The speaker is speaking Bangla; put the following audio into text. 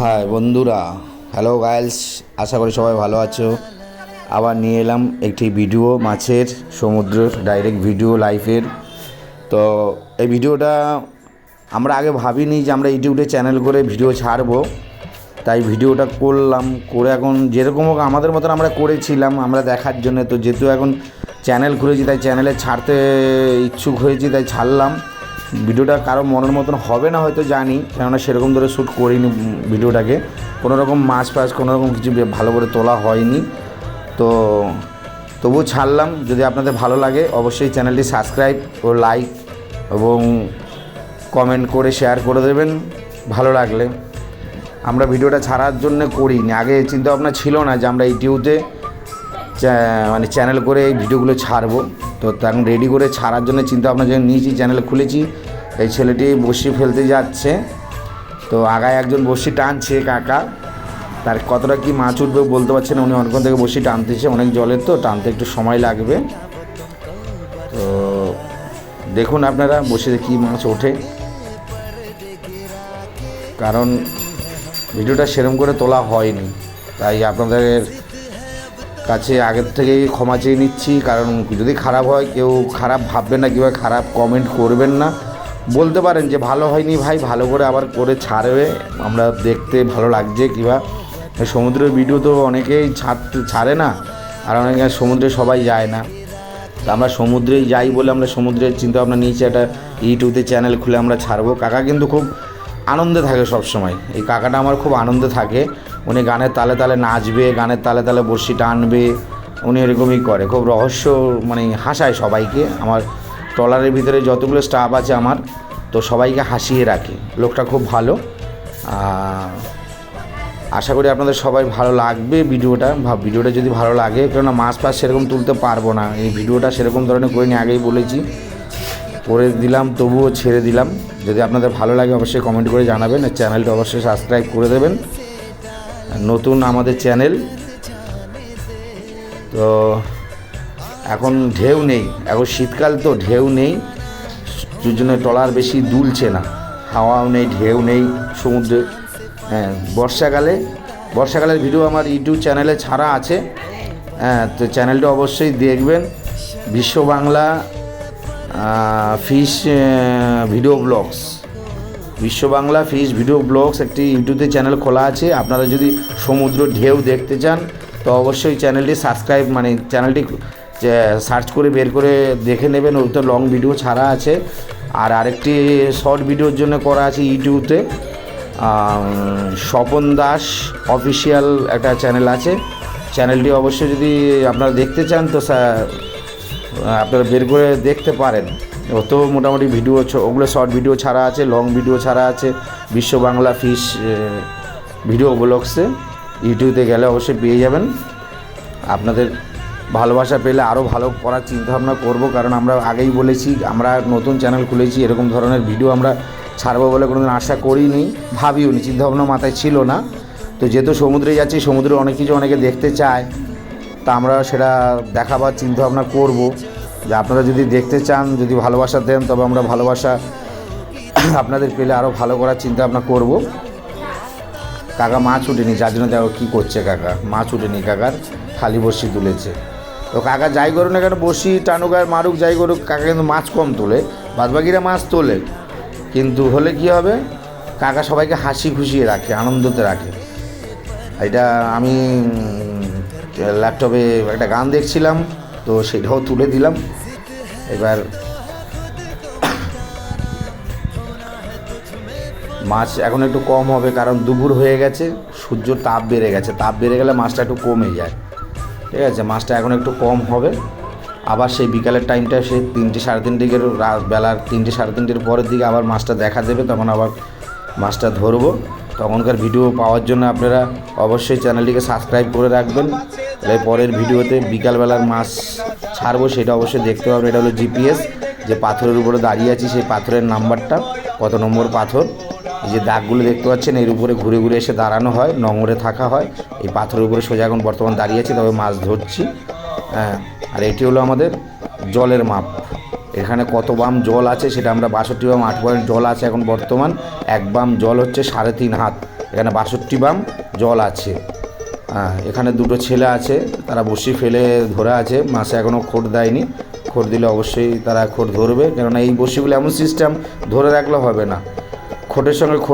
হাই বন্ধুরা, হ্যালো গাইলস, আশা করি সবাই ভালো আছো। আবার নিয়ে এলাম একটি ভিডিও মাছের, সমুদ্রের ডাইরেক্ট ভিডিও লাইফের। তো এই ভিডিওটা আমরা আগে ভাবিনি যে আমরা ইউটিউবে চ্যানেল করে ভিডিও ছাড়বো, তাই ভিডিওটা করলাম। করে এখন যেরকম হোক আমাদের মতন আমরা করেছিলাম আমরা দেখার জন্য। তো যেহেতু এখন চ্যানেল খুলেছি তাই চ্যানেলে ছাড়তে ইচ্ছুক হয়েছি, তাই ছাড়লাম। ভিডিওটা কারো মনের মতন হবে না হয়তো জানি, কেননা সেরকম ধরে শ্যুট করিনি ভিডিওটাকে। কোনো রকম মাছ ফাছ কোনো রকম কিছু ভালো করে তোলা হয়নি। তো তবুও ছাড়লাম। যদি আপনাদের ভালো লাগে অবশ্যই চ্যানেলটি সাবস্ক্রাইব ও লাইক এবং কমেন্ট করে শেয়ার করে দেবেন ভালো লাগলে। আমরা ভিডিওটা ছাড়ার জন্য করিনি, আগে চিন্তাভাবনা ছিল না যে আমরা ইউটিউবে মানে চ্যানেল করে এই ভিডিওগুলো ছাড়বো। তো এখন রেডি করে ছাড়ার জন্য চিন্তাভাবনা যে নিয়েছি, চ্যানেল খুলেছি। এই ছেলেটি বড়শি ফেলতে যাচ্ছে, তো আগায় একজন বড়শি টানছে কাকা। তার কতটা কি মাছ উঠবে বলতে পারছে না, উনি অনেকক্ষণ থেকে বড়শি টানতেছে। অনেক জলের তো টানতে একটু সময় লাগবে। তো দেখুন আপনারা বড়শিতে কী মাছ ওঠে, কারণ ভিডিওটা সেরকম করে তোলা হয়নি। তাই আপনাদের কাছে আগের থেকেই ক্ষমা চেয়ে নিচ্ছি। কারণ যদি খারাপ হয় কেউ খারাপ ভাববেন না, কিংবা খারাপ কমেন্ট করবেন না। বলতে পারেন যে ভালো হয়নি ভাই, ভালো করে আবার করে ছাড়বে, আমরা দেখতে ভালো লাগছে। কিংবা সমুদ্রের ভিডিও তো অনেকেই ছাড়ে না, আর অনেকে সমুদ্রে সবাই যায় না। তো আমরা সমুদ্রেই যাই বলে আমরা সমুদ্রের চিন্তাভাবনা নিয়েছি, একটা ইউটিউবে চ্যানেল খুলে আমরা ছাড়বো। কাকা কিন্তু খুব আনন্দে থাকে সবসময়। এই কাকাটা আমার খুব আনন্দে থাকে। উনি গানের তালে তালে নাচবে, গানের তালে তালে বড়শি টানবে, উনি এরকমই করে। খুব রহস্য মানে হাসায় সবাইকে। আমার ট্রলারের ভিতরে যতগুলো স্টাফ আছে আমার, তো সবাইকে হাসিয়ে রাখে। লোকটা খুব ভালো। আশা করি আপনাদের সবাই ভালো লাগবে ভিডিওটা যদি ভালো লাগে, কেননা মাছ ফাছ সেরকম তুলতে পারবো না। এই ভিডিওটা সেরকম ধরনের করিনি, আগেই বলেছি। করে দিলাম, তবুও ছেড়ে দিলাম। যদি আপনাদের ভালো লাগে অবশ্যই কমেন্ট করে জানাবেন। আর চ্যানেলটা অবশ্যই সাবস্ক্রাইব করে দেবেন, নতুন আমাদের চ্যানেল। তো এখন ঢেউ নেই, এখন শীতকাল তো ঢেউ নেই, যার জন্য ট্রলার বেশি দুলছে না। হাওয়াও নেই, ঢেউ নেই সমুদ্রে। হ্যাঁ, বর্ষাকালের ভিডিও আমার ইউটিউব চ্যানেলে ছাড়া আছে। হ্যাঁ, তো চ্যানেলটা অবশ্যই দেখবেন। বিশ্ব বাংলা ফিশ ভিডিও ব্লগস, বিশ্ব বাংলা ফিশ ভিডিও ব্লগস একটি ইউটিউবে চ্যানেল খোলা আছে। আপনারা যদি সমুদ্র ঢেউ দেখতে চান তো অবশ্যই চ্যানেলটি সাবস্ক্রাইব মানে চ্যানেলটি সার্চ করে বের করে দেখে নেবেন। ওই তো লং ভিডিও ছাড়া আছে। আর আরেকটি শর্ট ভিডিওর জন্য করা আছে ইউটিউবে, স্বপন দাস অফিসিয়াল একটা চ্যানেল আছে। চ্যানেলটি অবশ্যই যদি আপনারা দেখতে চান তো আপনারা বের করে দেখতে পারেন। ও তো মোটামুটি ভিডিও, ওগুলো শর্ট ভিডিও ছাড়া আছে, লং ভিডিও ছাড়া আছে বিশ্ব বাংলা ফিশ ভিডিও ব্লগসে। ইউটিউবে গেলে অবশ্যই পেয়ে যাবেন। আপনাদের ভালোবাসা পেলে আরও ভালো করার চিন্তাভাবনা করব, কারণ আমরা আগেই বলেছি আমরা নতুন চ্যানেল খুলেছি। এরকম ধরনের ভিডিও আমরা ছাড়বো বলে কোনোদিন আশা করিনি, ভাবিও নি, চিন্তাভাবনা মাথায় ছিল না। তো যেহেতু সমুদ্রে যাচ্ছি, সমুদ্রে অনেক কিছু অনেকে দেখতে চায়, তা আমরা সেটা দেখাবার চিন্তাভাবনা করব। যে আপনারা যদি দেখতে চান, যদি ভালোবাসা দেন, তবে আমরা ভালোবাসা আপনাদের পেলে আরও ভালো করার চিন্তাভাবনা করব। কাকা মাছ উঠেনি, যার জন্য দেখো কী করছে কাকা। মাছ উঠেনি কাকার, খালি বড়শি তুলেছে। তো কাকা যাই করুক না কেন, বড়শি টানুক আর মারুক যাই করুক, কাকা কিন্তু মাছ কম তোলে, বাদবাকিরা মাছ তোলে। কিন্তু হলে কী হবে, কাকা সবাইকে হাসি খুশিয়ে রাখে, আনন্দতে রাখে। এটা আমি ল্যাপটপে একটা গান দেখছিলাম, তো সেটাও তুলে দিলাম। এবার মাছ এখন একটু কম হবে, কারণ দুপুর হয়ে গেছে, সূর্যর তাপ বেড়ে গেছে। তাপ বেড়ে গেলে মাছটা একটু কমে যায়, ঠিক আছে। মাছটা এখন একটু কম হবে। আবার সেই বিকালের টাইমটা সেই 3টে সাড়ে 3টের বেলার 3টে সাড়ে 3টের পরের দিকে আবার মাছটা দেখা দেবে, তখন আবার মাছটা ধরবো। তখনকার ভিডিও পাওয়ার জন্য আপনারা অবশ্যই চ্যানেলটিকে সাবস্ক্রাইব করে রাখবেন। তাই পরের ভিডিওতে বিকালবেলার মাছ ছাড়বো, সেটা অবশ্যই দেখতে পাবেন। এটা হলো জিপিএস, যে পাথরের উপরে দাঁড়িয়ে আছি সেই পাথরের নাম্বারটা, কত নম্বর পাথর। এই যে দাগগুলো দেখতে পাচ্ছেন, এর উপরে ঘুরে ঘুরে এসে দাঁড়ানো হয়, নোঙরে থাকা হয়। এই পাথরের উপরে সোজা এখন বর্তমান দাঁড়িয়ে আছি, তবে মাছ ধরছি। হ্যাঁ, আর এটি হলো আমাদের জলের মাপ। এখানে কত বাম জল আছে সেটা আমরা 62 বাম 8 পয়েন্ট জল আছে এখন বর্তমান। 1 বাম জল হচ্ছে 3.5 হাত, এখানে 62 বাম জল আছে। এখানে দুটো ছেলে আছে, তারা বসি ফেলে ধরে আছে, মাসে এখনও খোট দেয়নি। খোট দিলে অবশ্যই তারা খোট ধরবে, কেননা এই বসিগুলো এমন সিস্টেম ধরে রাখলে হবে না, খোটের সঙ্গে খোট